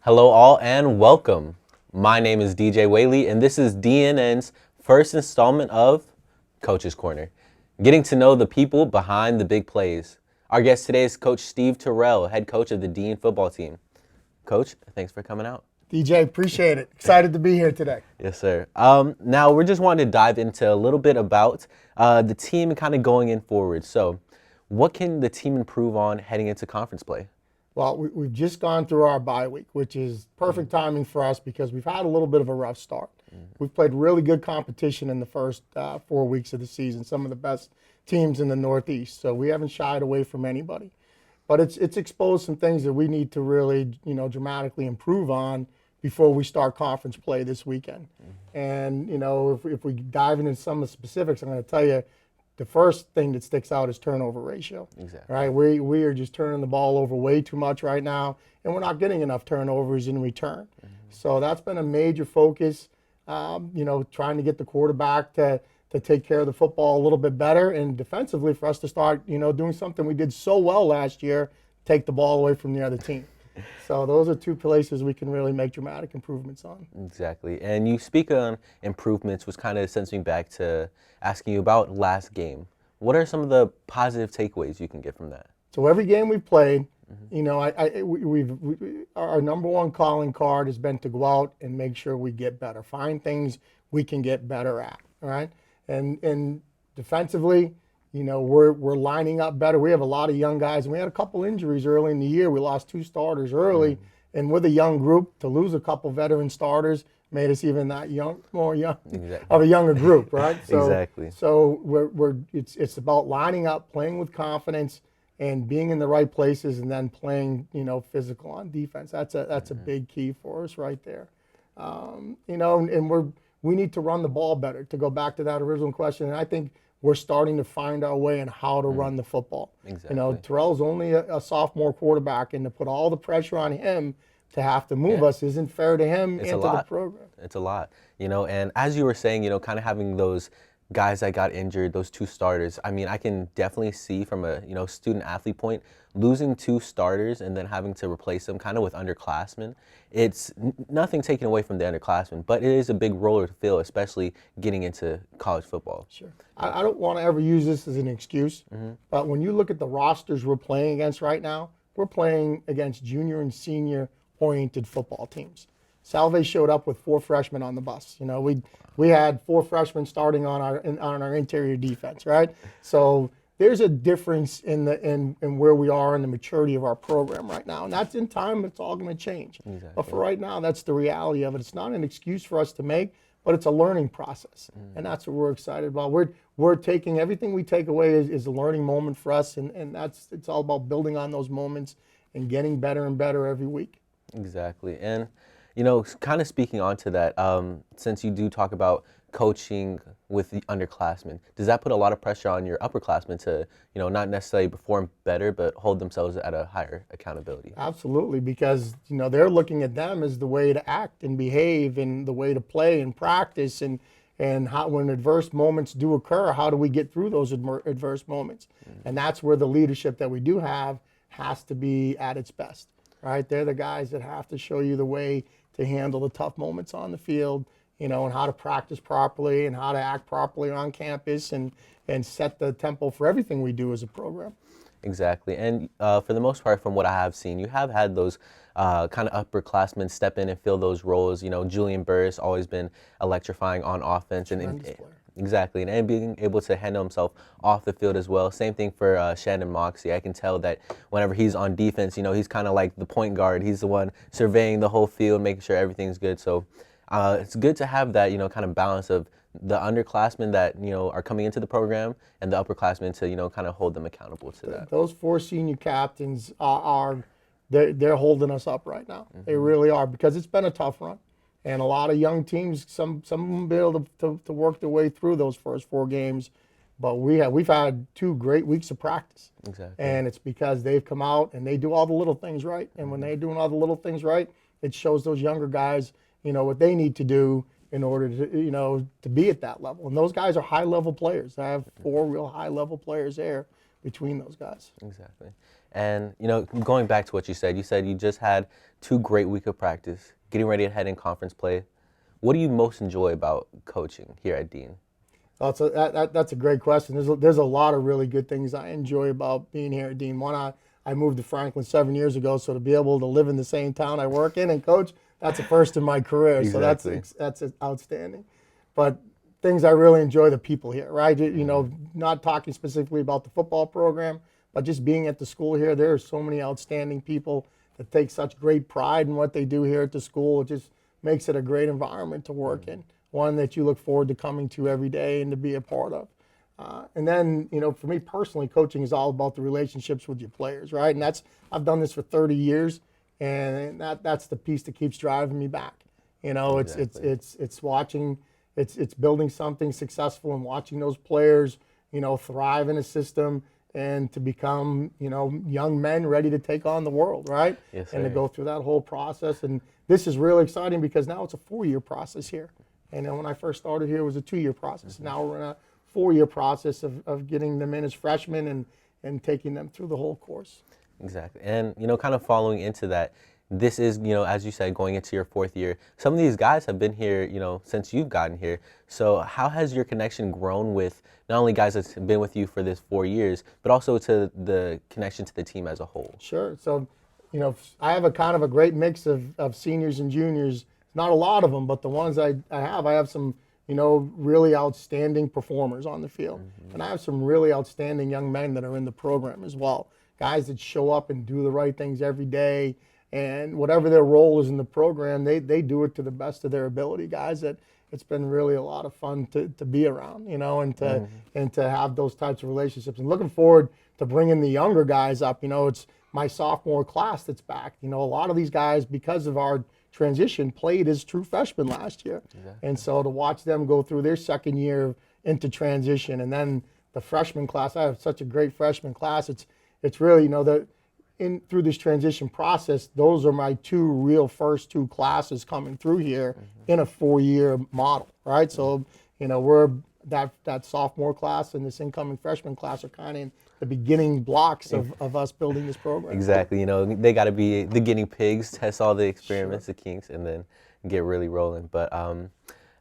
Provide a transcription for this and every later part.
Hello all and welcome. My name is DJ Whaley and this is DNN's first installment of Coach's Corner, getting to know the people behind the big plays. Our guest today is Coach Steve Terrell, head coach of the Dean football team. Coach, thanks for coming out. DJ, appreciate it. Excited to be here today. Yes, sir. Now we're just wanting to dive into a little bit about the team and kind of going in forward. So what can the team improve on heading into conference play? Well, we've just gone through our bye week, which is perfect timing for us because we've had a little bit of a rough start. We've played really good competition in the first 4 weeks of the season, some of the best teams in the Northeast. So we haven't shied away from anybody. But it's exposed some things that we need to really, dramatically improve on before we start conference play this weekend. And, if we dive into some of the specifics, I'm going to tell you, the first thing that sticks out is turnover ratio. Exactly. Right? We are just turning the ball over way too much right now, and we're not getting enough turnovers in return. So that's been a major focus, trying to get the quarterback to take care of the football a little bit better, and defensively for us to start, doing something we did so well last year, take the ball away from the other team. So those are two places we can really make dramatic improvements on. Exactly. And you speak on improvements, which kind of sends me back to asking you about last game. What are some of the positive takeaways you can get from that? So every game we've played, our number one calling card has been to go out and make sure we get better, find things we can get better at, all right? And defensively, we're lining up better. We have a lot of young guys, and we had a couple injuries early in the year. We lost 2 starters early, and with a young group, to lose a couple veteran starters made us even that more young Exactly. of a younger group, right? So, Exactly. So it's about lining up, playing with confidence, and being in the right places, and then playing physical on defense. That's a big key for us right there. And we need to run the ball better. To go back to that original question, and I think we're starting to find our way in how to run the football. Exactly. Terrell's only a sophomore quarterback, and to put all the pressure on him to have to move us isn't fair to him and to the program. It's a lot, and as you were saying, kind of having those guys that got injured, those 2 starters, I mean, I can definitely see from a, student athlete point, losing 2 starters and then having to replace them kind of with underclassmen. It's nothing taken away from the underclassmen, but it is a big role to fill, especially getting into college football. Sure. I don't want to ever use this as an excuse, but when you look at the rosters we're playing against right now, we're playing against junior and senior oriented football teams. Salve showed up with 4 freshmen on the bus. We had 4 freshmen starting on our interior defense, right? So there's a difference in where we are in the maturity of our program right now, and that's in time. It's all going to change. Exactly. But for right now, that's the reality of it. It's not an excuse for us to make, but it's a learning process, and that's what we're excited about. We're taking everything we take away is a learning moment for us, and it's all about building on those moments and getting better and better every week. Exactly. And, kind of speaking on to that, since you do talk about coaching with the underclassmen, does that put a lot of pressure on your upperclassmen to, not necessarily perform better, but hold themselves at a higher accountability? Absolutely, because, they're looking at them as the way to act and behave and the way to play and practice and how, when adverse moments do occur, how do we get through those adverse moments? And that's where the leadership that we do have has to be at its best. Right, they're the guys that have to show you the way to handle the tough moments on the field, and how to practice properly and how to act properly on campus and set the tempo for everything we do as a program. Exactly. And for the most part, from what I have seen, you have had those kind of upperclassmen step in and fill those roles. Julian Burris always been electrifying on offense. Tremendous player. Exactly, and being able to handle himself off the field as well. Same thing for Shannon Moxie. I can tell that whenever he's on defense, he's kind of like the point guard. He's the one surveying the whole field, making sure everything's good. So it's good to have that, kind of balance of the underclassmen that, are coming into the program and the upperclassmen to, kind of hold them accountable to that. Those 4 senior captains they're holding us up right now. They really are, because it's been a tough run. And a lot of young teams, some of them be able to work their way through those first 4 games, but we've had 2 great weeks of practice. Exactly. And it's because they've come out and they do all the little things right. And when they're doing all the little things right, it shows those younger guys, what they need to do in order to to be at that level. And those guys are high level players. I have 4 real high level players there between those guys. Exactly. And, going back to what you said you just had 2 great weeks of practice, getting ready to head in conference play. What do you most enjoy about coaching here at Dean? That's a great question. There's a lot of really good things I enjoy about being here at Dean. One, I moved to Franklin 7 years ago, so to be able to live in the same town I work in and coach, that's a first in my career. Exactly. So that's outstanding. But things I really enjoy, the people here, right? Not talking specifically about the football program, but just being at the school here. There are so many outstanding people that take such great pride in what they do here at the school. It just makes it a great environment to work in, one that you look forward to coming to every day and to be a part of. And then, for me personally, coaching is all about the relationships with your players, right? And I've done this for 30 years, and that's the piece that keeps driving me back. Exactly. It's watching, it's building something successful and watching those players, thrive in a system and to become, young men ready to take on the world, right? Yes, And to sir. go through that whole process. And this is really exciting because now it's a 4-year process here. And then when I first started here, it was a 2-year process. Now we're in a 4-year process of getting them in as freshmen and taking them through the whole course. Exactly. And, kind of following into that, this is, as you said, going into your 4th year. Some of these guys have been here, since you've gotten here. So how has your connection grown with not only guys that's been with you for this 4 years, but also to the connection to the team as a whole? Sure. So, I have a kind of a great mix of seniors and juniors. Not a lot of them, but the ones I have some, really outstanding performers on the field. And I have some really outstanding young men that are in the program as well. Guys that show up and do the right things every day. And whatever their role is in the program, they do it to the best of their ability. Guys that it's been really a lot of fun to be around, and to have those types of relationships. And looking forward to bringing the younger guys up. It's my sophomore class that's back. A lot of these guys, because of our transition, played as true freshmen last year. Exactly. And so to watch them go through their second year into transition, and then the freshman class, I have such a great freshman class. It's really, through this transition process, those are my first two classes coming through here in a 4-year model, right? So, we're that sophomore class and this incoming freshman class are kind of in the beginning blocks of us building this program. Exactly. They got to be the guinea pigs, test all the experiments, the kinks, and then get really rolling. But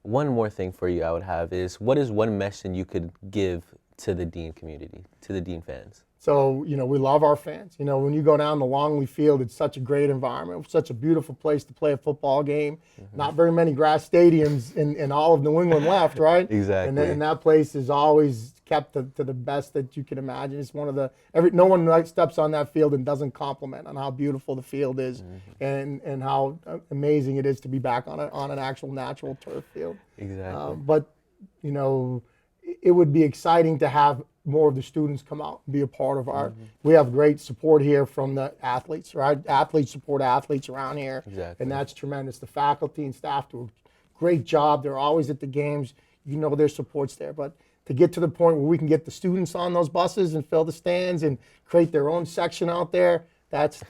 one more thing for you I would have is, what is one message you could give to the Dean community, to the Dean fans? So, we love our fans. When you go down the Longley Field, it's such a great environment. It's such a beautiful place to play a football game. Not very many grass stadiums in all of New England left, right? Exactly. And that place is always kept to the best that you can imagine. It's one of no one steps on that field and doesn't compliment on how beautiful the field is and how amazing it is to be back on an actual natural turf field. Exactly. But, it would be exciting to have more of the students come out and be a part of our. We have great support here from the athletes, right? Athletes support athletes around here. Exactly. And that's tremendous. The faculty and staff do a great job. They're always at the games. Their support's there. But to get to the point where we can get the students on those buses and fill the stands and create their own section out there, that's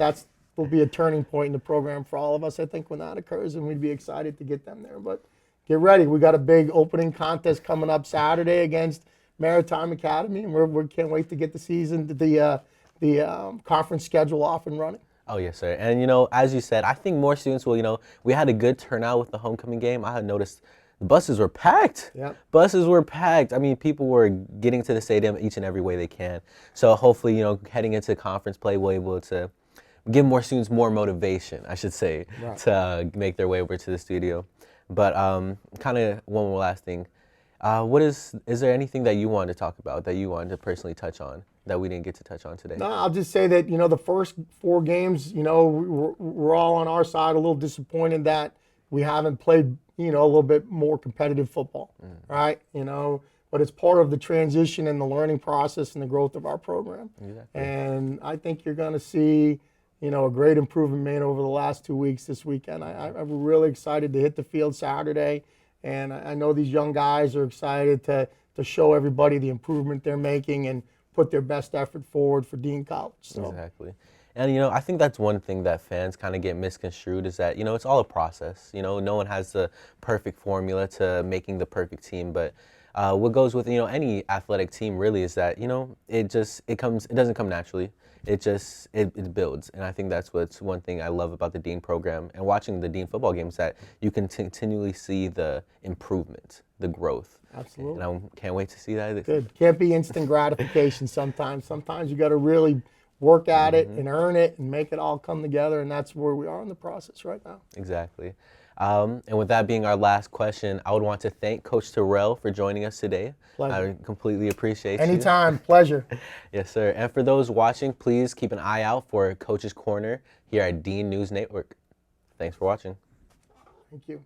will be a turning point in the program for all of us, I think, when that occurs, and we'd be excited to get them there. But get ready. We got a big opening contest coming up Saturday against Maritime Academy, and we can't wait to get the season, the conference schedule off and running. Oh, yes, sir. And, as you said, I think more students will, we had a good turnout with the homecoming game. I had noticed the buses were packed. Yep. Buses were packed. I mean, people were getting to the stadium each and every way they can. So hopefully, heading into conference play, we'll be able to give more students more motivation, I should say, Right. to make their way over to the studio. But kind of one more last thing. Is there anything that you wanted to talk about, that you wanted to personally touch on, that we didn't get to touch on today? No, I'll just say that, the first 4 games, we're all on our side a little disappointed that we haven't played, a little bit more competitive football, right? But it's part of the transition and the learning process and the growth of our program. Exactly. And I think you're going to see, a great improvement made over the last 2 weeks this weekend. I'm really excited to hit the field Saturday. And I know these young guys are excited to show everybody the improvement they're making and put their best effort forward for Dean College. So. Exactly. And, I think that's one thing that fans kind of get misconstrued is that, it's all a process. No one has the perfect formula to making the perfect team. But what goes with any athletic team really is that it doesn't come naturally. It builds, and I think that's what's one thing I love about the Dean program and watching the Dean football games, that you can continually see the improvement, the growth. Absolutely. And I can't wait to see that. Good. Can't be instant gratification sometimes. Sometimes you got to really work at it and earn it and make it all come together, and that's where we are in the process right now. Exactly. And with that being our last question, I would want to thank Coach Terrell for joining us today. Pleasure. I completely appreciate you. Anytime. Pleasure. Yes, sir. And for those watching, please keep an eye out for Coach's Corner here at Dean News Network. Thanks for watching. Thank you.